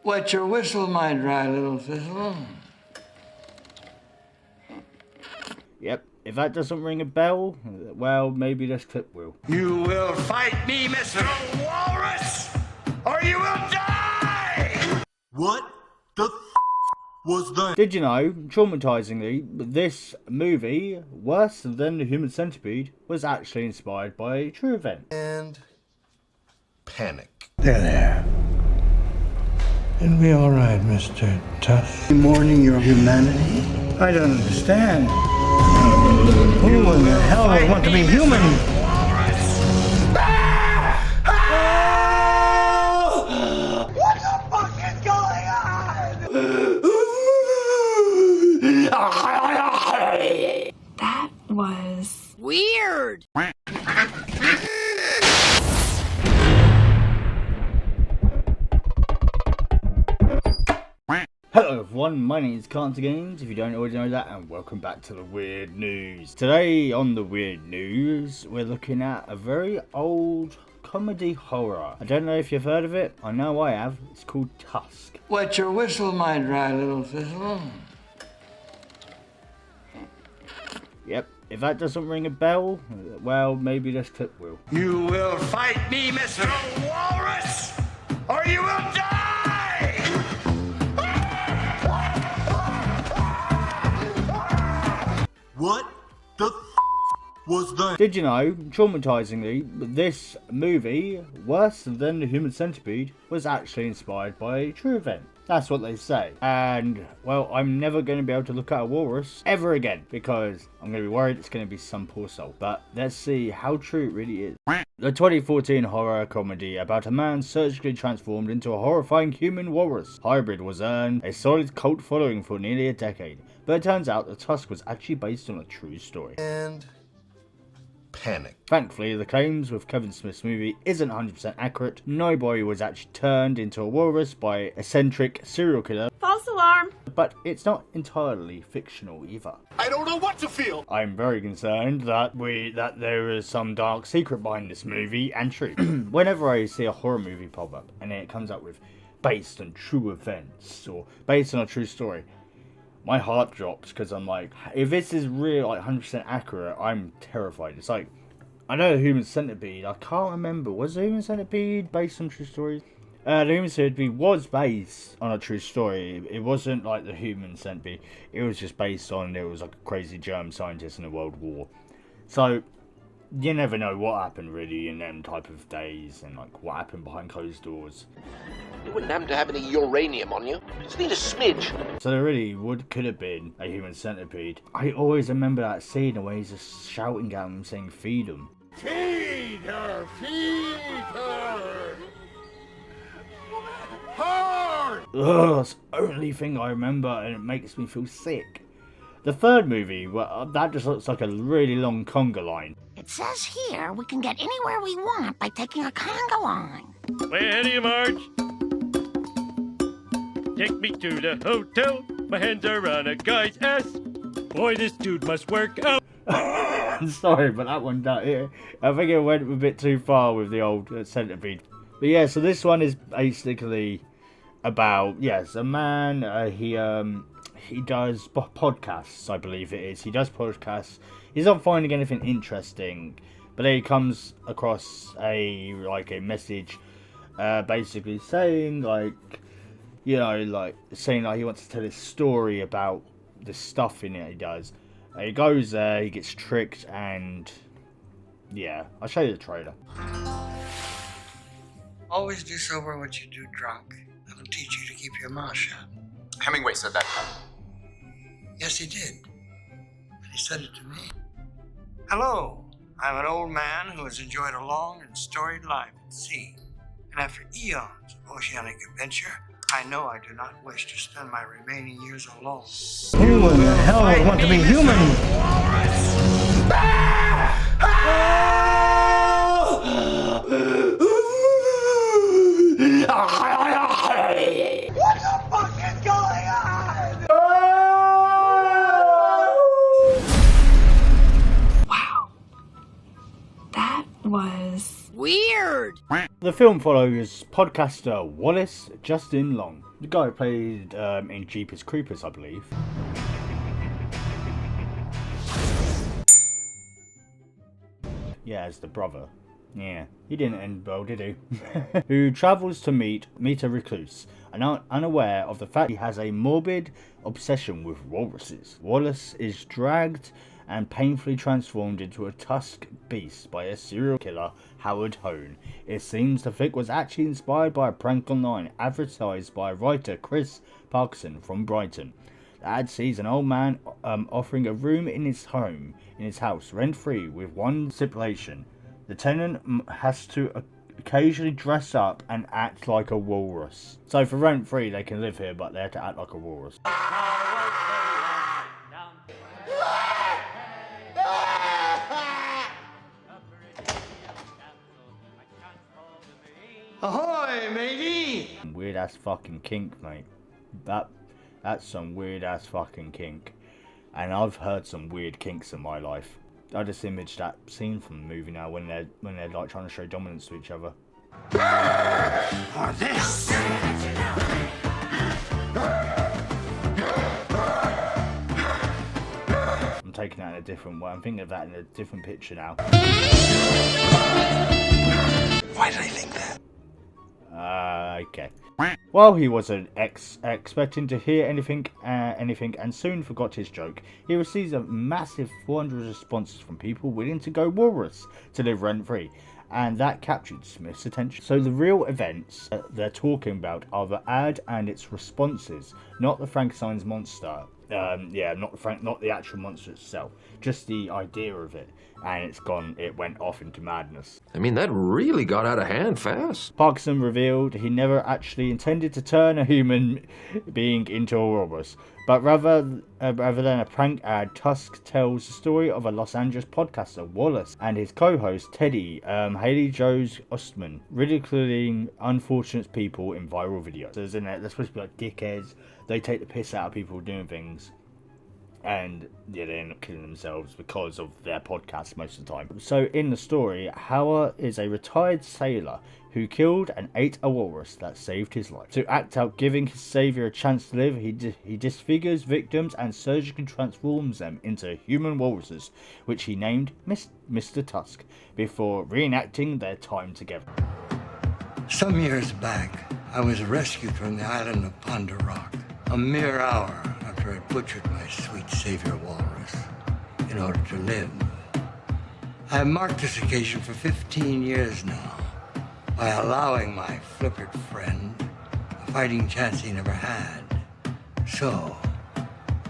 Wet your whistle, my dry little thistle. Yep, if that doesn't ring a bell, well, maybe this clip will. You will fight me, Mr. Walrus, or you will die! What the was that? Did you know, traumatizingly, this movie, worse than the Human Centipede, was actually inspired by a true event? And panic. There. It'll be all right, Mr. Tusk. Mourning your humanity? I don't understand. Who in the hell would want to be human? What the fuck is going on? That was weird. Hello everyone, my name is CantDoGames, if you don't already know that, and welcome back to the Weird News. Today on the Weird News, we're looking at a very old comedy horror. I don't know if you've heard of it, I know I have. It's called Tusk. Wet your whistle, my dry little thistle. Yep, if that doesn't ring a bell, well, maybe this clip will. You will fight me, Mr. Walrus, or you will die! What the was that? Did you know, traumatizingly, this movie, worse than the Human Centipede, was actually inspired by a true event? That's what they say. And, well, I'm never going to be able to look at a walrus ever again, because I'm going to be worried it's going to be some poor soul. But let's see how true it really is. The 2014 horror comedy about a man surgically transformed into a horrifying human-walrus hybrid was earned a solid cult following for nearly a decade. But it turns out that Tusk was actually based on a true story. And panic. Thankfully, the claims with Kevin Smith's movie isn't 100% accurate. Nobody was actually turned into a walrus by eccentric serial killer. False alarm. But it's not entirely fictional either. I don't know what to feel. I'm very concerned that there is some dark secret behind this movie and true. Whenever I see a horror movie pop up and then it comes up with based on true events or based on a true story, my heart drops because I'm like, if this is real, like 100% accurate, I'm terrified. It's like, I know the Human Centipede, I can't remember, was the Human Centipede based on true stories? The Human Centipede was based on a true story. It wasn't like the Human Centipede, it was just based on, there was like a crazy germ scientist in a world war. So, you never know what happened really in them type of days and like what happened behind closed doors. You wouldn't happen to have any uranium on you. Just need a smidge. So there really could have been a human centipede. I always remember that scene where he's just shouting at him saying feed him. Feed her! Feed her! Hard! Ugh, that's the only thing I remember and it makes me feel sick. The third movie, well, that just looks like a really long conga line. It says here we can get anywhere we want by taking a conga line. Way ahead of you, Marge. Take me to the hotel. My hands are on a guy's ass. Boy, this dude must work out. Sorry, but that one down here, I think it went a bit too far with the old centipede. But yeah, so this one is basically about, yes, a man, he does podcasts, I believe it is. He does podcasts. He's not finding anything interesting, but then he comes across a message, basically saying saying he wants to tell his story about the stuff in it he does. He goes there, he gets tricked, and yeah, I'll show you the trailer. Always do sober what you do drunk. That'll teach you to keep your mouth shut. Hemingway said that. Yes, he did. And he said it to me. Hello, I'm an old man who has enjoyed a long and storied life at sea. And after eons of oceanic adventure, I know I do not wish to spend my remaining years alone. Who in the hell would want to be human? What the fuck is going on? Wow. That was weird. The film follows podcaster Wallace Justin Long, The guy who played in Jeepers Creepers, I believe. Yeah, as the brother. Yeah, he didn't end well, did he? Who travels to meet a recluse, and unaware of the fact he has a morbid obsession with walruses. Wallace is dragged and painfully transformed into a Tusk beast by a serial killer, Howard Hone. It seems the fic was actually inspired by a prank online advertised by writer Chris Parkinson from Brighton. The ad sees an old man offering a room in his house, rent-free, with one stipulation. The tenant has to occasionally dress up and act like a walrus. So for rent-free, they can live here, but they have to act like a walrus. Ahoy, matey! Weird ass fucking kink, mate. That's some weird ass fucking kink. And I've heard some weird kinks in my life. I just imaged that scene from the movie now when they're like trying to show dominance to each other. Or this! I'm taking that in a different way. I'm thinking of that in a different picture now. Why did I think that? Okay. While he wasn't expecting to hear anything and soon forgot his joke, he receives a massive 400 responses from people willing to go walrus to live rent-free, and that captured Smith's attention. So the real events they're talking about are the ad and its responses, not the Frankenstein's monster. Not the actual monster itself, just the idea of it, and it went off into madness. I mean, that really got out of hand fast. Parkinson revealed he never actually intended to turn a human being into a walrus, but rather than a prank ad, Tusk tells the story of a Los Angeles podcaster, Wallace, and his co-host, Teddy, Haley Jones Ostman, ridiculing unfortunate people in viral videos. So in there, they're supposed to be like dickheads. They take the piss out of people doing things, and yeah, they end up killing themselves because of their podcast most of the time. So in the story, Howard is a retired sailor who killed and ate a walrus that saved his life. To act out giving his savior a chance to live, he disfigures victims and surgically transforms them into human walruses, which he named Mr. Tusk, before reenacting their time together. Some years back, I was rescued from the island of Ponder Rock, a mere hour after I butchered my sweet savior walrus in order to live. I have marked this occasion for 15 years now by allowing my flippered friend a fighting chance he never had. So,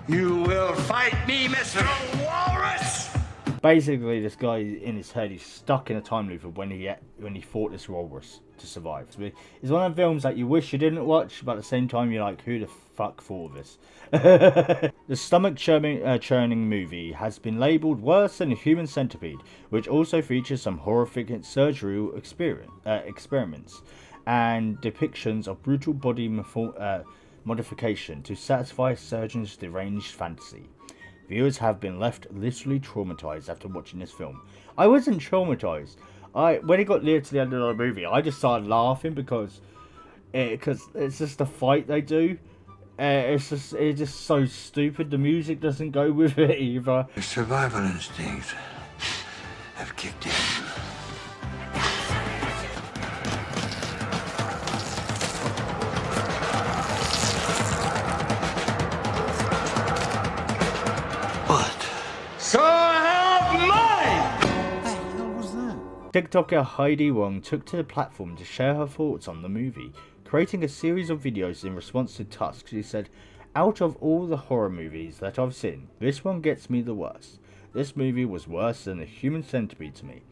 you will fight me, Mr. Walrus! Basically, this guy in his head, he's stuck in a time loop of when he fought this walrus to survive. So it's one of the films that you wish you didn't watch, but at the same time you're like, who the fuck thought of this? The stomach churning movie has been labelled worse than a human centipede, which also features some horrific surgery experiments and depictions of brutal body modification to satisfy a surgeon's deranged fantasy. Viewers have been left literally traumatized after watching this film. I wasn't traumatized. When it got near to the end of the movie, I just started laughing because it's just the fight they do. It's just so stupid. The music doesn't go with it either. The survival instincts have kicked in. So help mine! What the hell was that? TikToker Heidi Wong took to the platform to share her thoughts on the movie, creating a series of videos in response to Tusk. She said, "Out of all the horror movies that I've seen, this one gets me the worst. This movie was worse than a human centipede to me.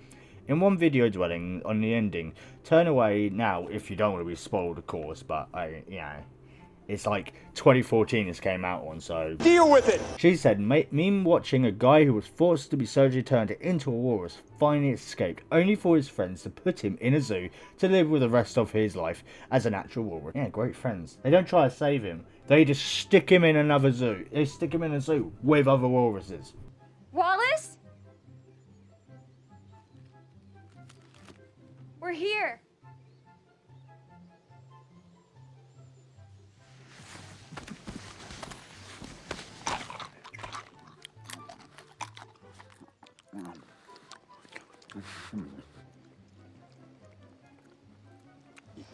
In one video dwelling on the ending, turn away now if you don't want to be spoiled, of course, but it's like 2014 this came out on, so... Deal with it! She said, me watching a guy who was forced to be surgically turned into a walrus finally escaped, only for his friends to put him in a zoo to live with the rest of his life as an actual walrus." Yeah, great friends. They don't try to save him. They just stick him in another zoo. They stick him in a zoo with other walruses. Wallace? We're here.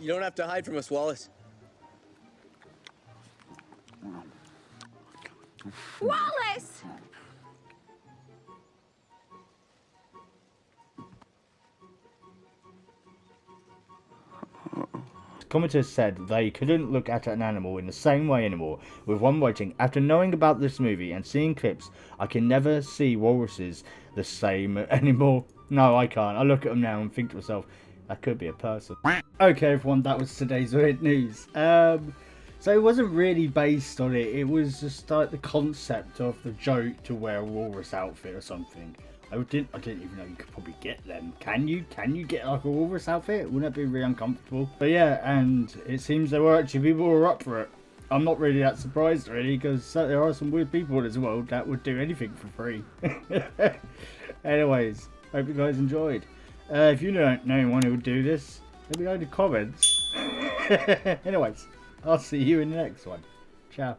You don't have to hide from us, Wallace. Wallace! Commenters said they couldn't look at an animal in the same way anymore, with one writing, after knowing about this movie and seeing clips, I can never see walruses the same anymore. No, I can't. I look at them now and think to myself, that could be a person. Okay everyone, that was today's weird news. So it wasn't really based on it, it was just like the concept of the joke to wear a walrus outfit or something. I didn't even know you could probably get them. Can you get like a walrus outfit? Wouldn't that be really uncomfortable? But yeah, and it seems there were actually people who were up for it. I'm not really that surprised really, because there are some weird people in this world that would do anything for free. Anyways, hope you guys enjoyed. If you know anyone who would do this, let me know in the comments. Anyways, I'll see you in the next one. Ciao.